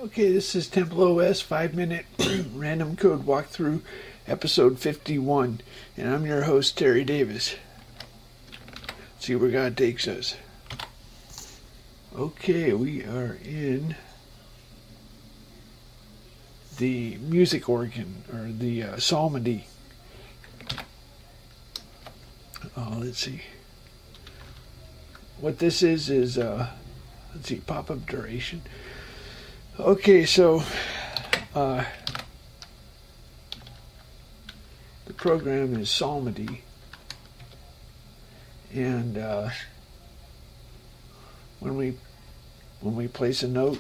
Okay, this is TempleOS 5-minute random code walkthrough, episode 51, and I'm your host, Terry Davis. Let's see where God takes us. Okay, we are in the music organ, or the psalmody. Let's see. What this is, let's see, pop-up duration. Okay, so the program is psalmody, and when we place a note,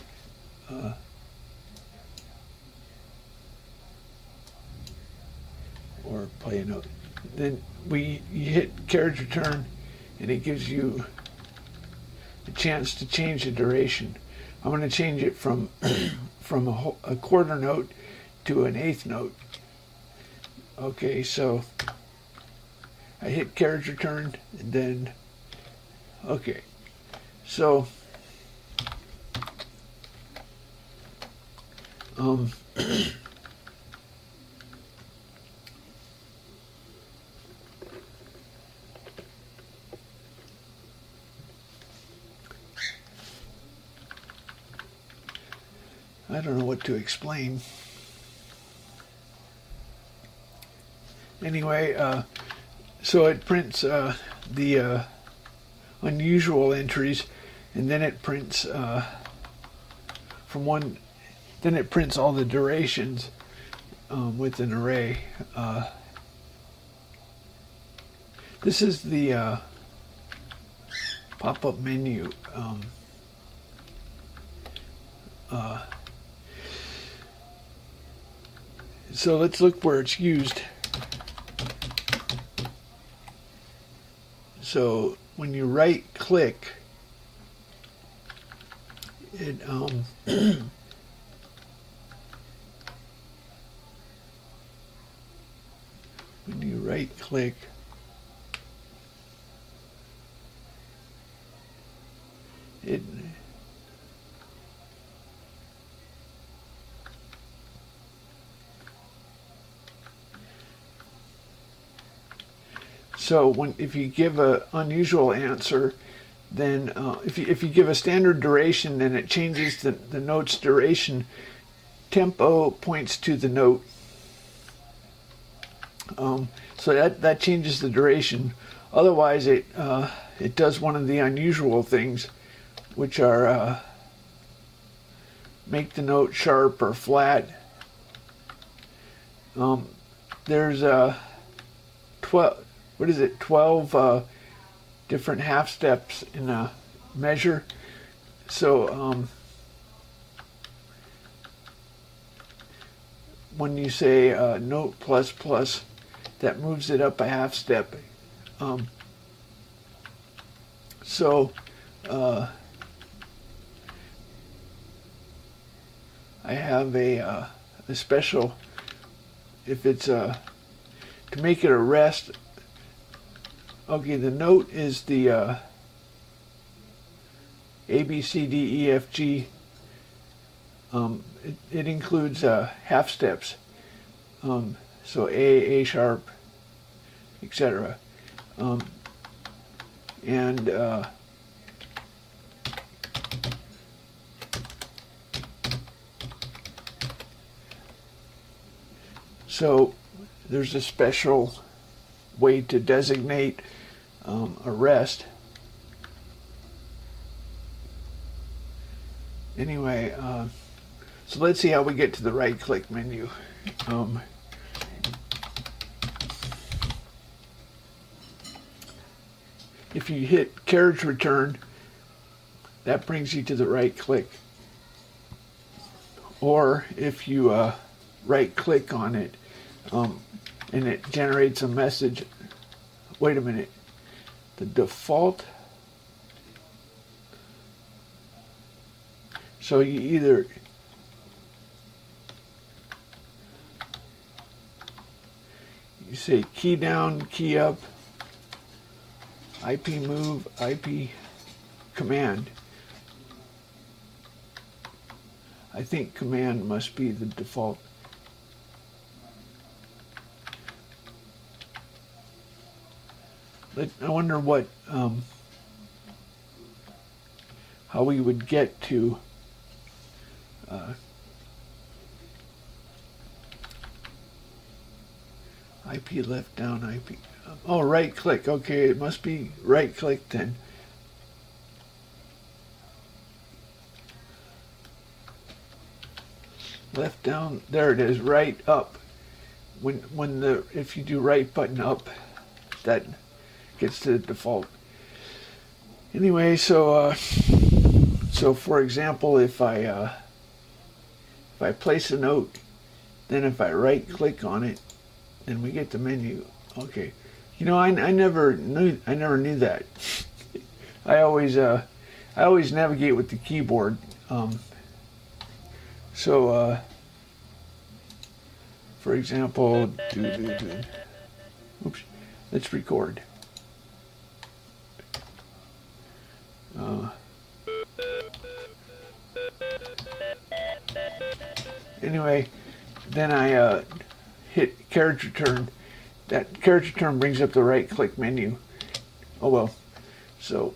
or play a note, then you hit carriage return, and it gives you a chance to change the duration. I'm going to change it from a quarter note to an eighth note. Okay, so I hit carriage return, and then, okay, so I don't know what to explain. Anyway, so it prints the unusual entries, and then it prints then it prints all the durations with an array. This is the pop-up menu. So let's look where it's used. So when you right click, it when you right click, it so if you give an unusual answer, then if you give a standard duration, then it changes the note's duration. Tempo points to the note, so that changes the duration. Otherwise, it does one of the unusual things, which are make the note sharp or flat. There's 12 different half steps in a measure. So when you say note plus plus, that moves it up a half step. I have a special, if it's to make it a rest. Okay, the note is the A, B, C, D, E, F, G. It includes half steps. So A sharp, etc. So there's a special way to designate a rest. Anyway, so let's see how we get to the right click menu. If you hit carriage return, that brings you to the right click. Or if you right click on it, and it generates a message. Wait a minute. The default. So you say key down, key up, IP move, IP command. I think command must be the default. I wonder what, how we would get to IP left down, IP. Oh, right click. Okay, it must be right click then. Left down, there it is, right up. If you do right button up, that gets to the default. Anyway, so for example, if I place a note, then if I right click on it, then we get the menu. Okay, you know, I never knew that. I always navigate with the keyboard. For example, oops, let's record. Anyway, then I hit carriage return. That carriage return brings up the right click menu. Oh well. So